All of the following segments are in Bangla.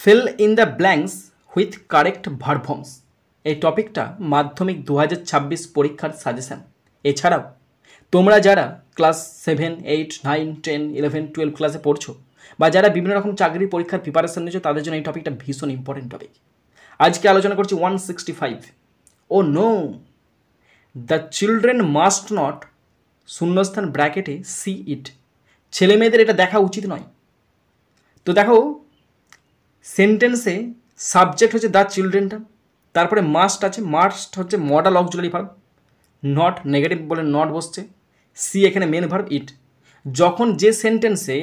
Fill in the blanks with correct verb forms. এই টপিকটা মাধ্যমিক 2026 পরীক্ষার সাজেশান। এছাড়াও তোমরা যারা ক্লাস 7, 8, 9, 10, 11, 12 ক্লাসে পড়ছো বা যারা বিভিন্ন রকম চাকরির পরীক্ষার প্রিপারেশন নিচ্ছ তাদের জন্য এই টপিকটা ভীষণ ইম্পর্টেন্ট টপিক। আজকে আলোচনা করছি 165। ও নো, দ্য চিলড্রেন মাস্ট নট শূন্যস্থান ব্র্যাকেটে সি ইট। ছেলে মেয়েদের এটা দেখা উচিত নয়। তো দেখো, সেন্টেন্সে সাবজেক্ট হচ্ছে দ্য চিলড্রেনটা, তারপরে মাস্ট আছে, মাস্ট হচ্ছে modal auxiliary verb, not negative বলে নট বসছে, সি এখানে মেন ভার্ব ইট। যখন যে সেন্টেন্সে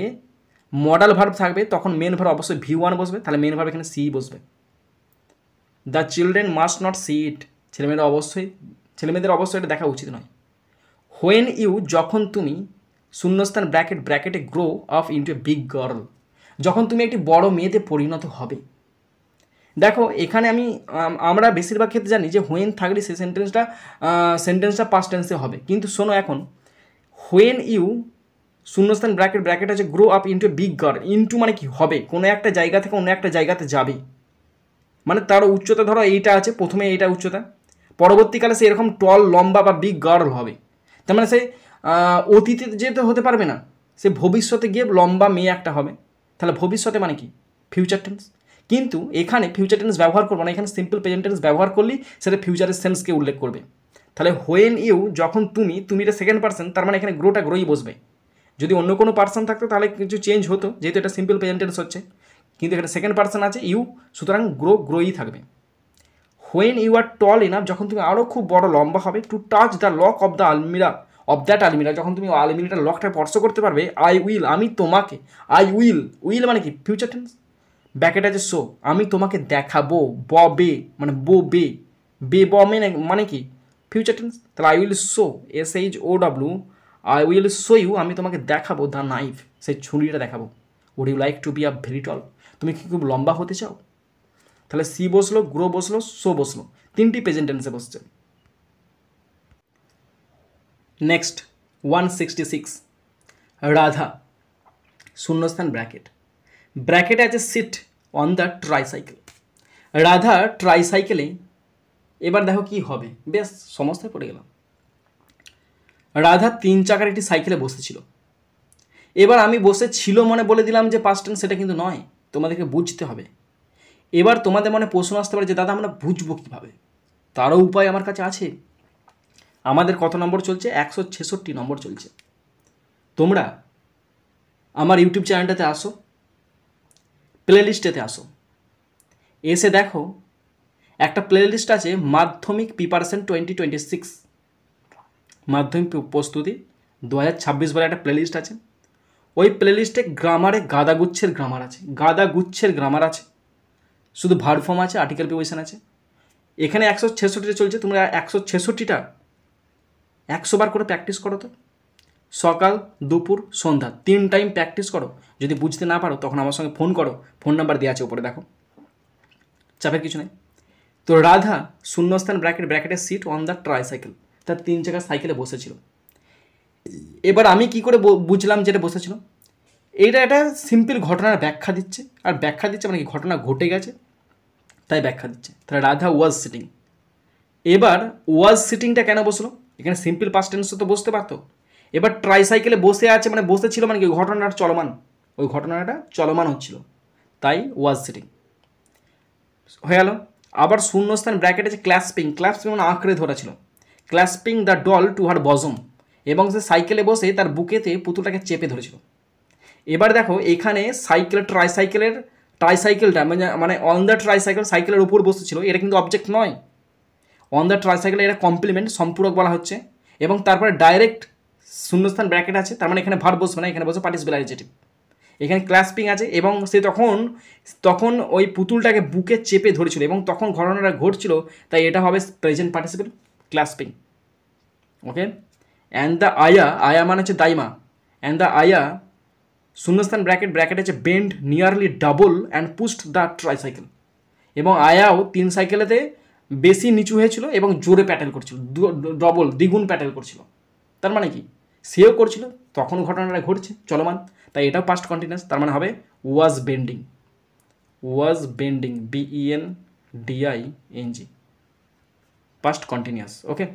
মডাল ভার্ব থাকবে তখন মেন ভার্ব অবশ্যই V1 বসবে, তাহলে মেন ভার্ব এখানে সি বসবে। The children must not see it, ছেলেমেয়েদের অবশ্যই এটা দেখা উচিত নয়। হোয়েন ইউ, যখন তুমি শূন্যস্থান ব্র্যাকেটে grow up into a big girl, যখন তুমি একটি বড় মেয়েতে পরিণত হবে। দেখো এখানে আমরা বেশিরভাগ ক্ষেত্রে জানি যে হোয়েন থাকলে সেই সেন্টেন্সটা পাস্ট টেন্সে হবে, কিন্তু শোনো এখন হোয়েন ইউ শূন্যস্থান ব্র্যাকেট আছে grow up into a big girl. Into মানে কি হবে, কোনো একটা জায়গা থেকে অন্য একটা জায়গাতে যাবে, মানে তার উচ্চতা ধরো এইটা আছে, প্রথমে এইটা উচ্চতা, পরবর্তীকালে সে এরকম টল লম্বা বা বিগ গার্ল হবে। তার মানে সে অতীতে যেতে হতে পারবে না, সে ভবিষ্যতে গিয়ে লম্বা মেয়ে একটা হবে। তাহলে ভবিষ্যতে মানে কি ফিউচার টেন্স, কিন্তু এখানে ফিউচার টেন্স ব্যবহার করবো না, এখানে সিম্পল প্রেজেন্ট টেন্স ব্যবহার করলেই সেটা ফিউচারের সেন্সকে উল্লেখ করবে। তাহলে হোয়েন ইউ, যখন তুমি এটা সেকেন্ড পার্সন, তার মানে এখানে গ্রোই বসবে। যদি অন্য কোনো পার্সন থাকতো তাহলে কিছু চেঞ্জ হতো, যেহেতু এটা সিম্পল প্রেজেন্ট টেন্স হচ্ছে, কিন্তু এখানে সেকেন্ড পার্সন আছে ইউ, সুতরাং গ্রোই থাকবে। When you are tall enough, যখন তুমি আরও খুব বড় লম্বা হবে, to touch the lock of the আলমিরা আলমিরা, যখন তুমি আলমিরাটার লকটা স্পর্শ করতে পারবে। আই উইল, আমি তোমাকে, উইল মানে কি ফিউচার টেন্স, ব্যাকেট আছে শো, আমি তোমাকে দেখাবো, বে মানে বে মানে কি ফিউচার টেন্স। তাহলে I will show, SHOW, I will show you, আমি তোমাকে দেখাবো, দ্য নাইফ, সেই ছুরিটা দেখাবো। Would you like to be a very tall, তুমি কি খুব লম্বা হতে চাও? তাহলে সি বসলো, গ্রো বসলো, শো বসলো, তিনটি প্রেজেন্ট টেন্সে বসছে। নেক্সট 166, রাধা শূন্যস্থান ব্র্যাকেটে আছে sit on the tricycle. Radha ট্রাইসাইকেলে, এবার দেখো কি হবে, বেশ সমস্যায় পড়ে গেলাম। রাধা 3 চাকার একটি সাইকেলে বসেছিল। এবার আমি বসেছিল মনে বলে দিলাম যে পাস্ট টেন্স, সেটা কিন্তু নয়, তোমাদেরকে বুঝতে হবে। এবার তোমাদের মনে প্রশ্ন আসতে পারে যে দাদা আমরা বুঝবো কীভাবে? তারও উপায় আমার কাছে আছে। আমাদের কত নম্বর চলছে? 166 নম্বর চলছে। তোমরা আমার ইউটিউব চ্যানেলটাতে আসো, প্লেলিস্টেতে আসো, এসে দেখো একটা প্লেলিস্ট আছে মাধ্যমিক প্রিপারেশন 2026, মাধ্যমিক প্রস্তুতি 2026 বলে একটা প্লেলিস্ট আছে। ওই প্লেলিস্টে গ্রামারে গাদাগুচ্ছের গ্রামার আছে, শুধু ভার্ব ফর্ম আছে, আর্টিকেল প্রিপোজিশন আছে। এখানে 166টা চলছে, তোমরা 166টা 100 বার করে প্র্যাকটিস করো। তো সকাল, দুপুর, সন্ধ্যা 3 টাইম প্র্যাকটিস করো। যদি বুঝতে না পারো তখন আমার সঙ্গে ফোন করো, ফোন নাম্বার দেওয়া আছে উপরে, দেখো, চাপের কিছু নেই। তো রাধা শূন্যস্থান ব্র্যাকেটের সিট অন দ্য ট্রাইসাইকেল, তার 3 চাকার সাইকেলে বসেছিল। এবার আমি কি করে বুঝলাম যেটা বসেছিল? এটা সিম্পল ঘটনার ব্যাখ্যা দিচ্ছে, আর ব্যাখ্যা দিচ্ছে মানে কি ঘটনা ঘটে গেছে তাই ব্যাখ্যা দিচ্ছে। তাহলে রাধা ওয়াজ সিটিং। এবার ওয়াজ সিটিংটা কেন বসলো? এখানে সিম্পল পাস্ট টেন্স তো বসতে পারতো। এবার ট্রাইসাইকেলে বসে আছে মানে বসেছিল মানে কি ঘটনাটা চলমান, ওই ঘটনাটা চলমান হচ্ছিল, তাই ওয়াজ সিটিং হয়ে গেল। আবার শূন্যস্থান ব্র্যাকেট আছে ক্ল্যাসপিং মানে আঁকড়ে ধরা ছিল, ক্ল্যাসপিং দ্য ডল টু হার বজম, এবং সে সাইকেলে বসে তার বুকেতে পুতুলটাকে চেপে ধরেছিল। এবার দেখো এখানে ট্রাইসাইকেলটা মানে অন দ্য ট্রাইসাইকেল, সাইকেলের উপর বসেছিল, এটা কিন্তু অবজেক্ট নয়। অন দ্য ট্রাইসাইকেল এটা কমপ্লিমেন্ট, সম্পূরক বলা হচ্ছে, এবং তারপরে ডাইরেক্ট শূন্যস্থান ব্র্যাকেট আছে, তার মানে এখানে ভার্ব বসবে না, এখানে বসে পার্টিসিপেল অ্যাডজেক্টিভ। এখানে ক্ল্যাসপিং আছে এবং সে তখন ওই পুতুলটাকে বুকে চেপে ধরেছিল এবং তখন ঘটনাটা ঘটছিল, তাই এটা হবে present participle clasping. Okay, and the আয়া মানে হচ্ছে দাইমা, অ্যান্ড দ্য আয়া শূন্যস্থান ব্র্যাকেট আছে bend nearly double and post the tricycle, এবং আয়াও 3 সাইকেলেতে বেশি নিচু হয়েছিল এবং জোরে প্যাটেল করছিল, দ্বিগুণ প্যাটেল করছিল। তার মানে কি সেও করছিল, তখন ঘটনাটা ঘটছে চলমান, তাই এটাও পাস্ট কন্টিনিউয়াস, তার মানে হবে ওয়াজ ওয়াজ বেন্ডিং, BENDING, পাস্ট কন্টিনিউয়াস। ওকে,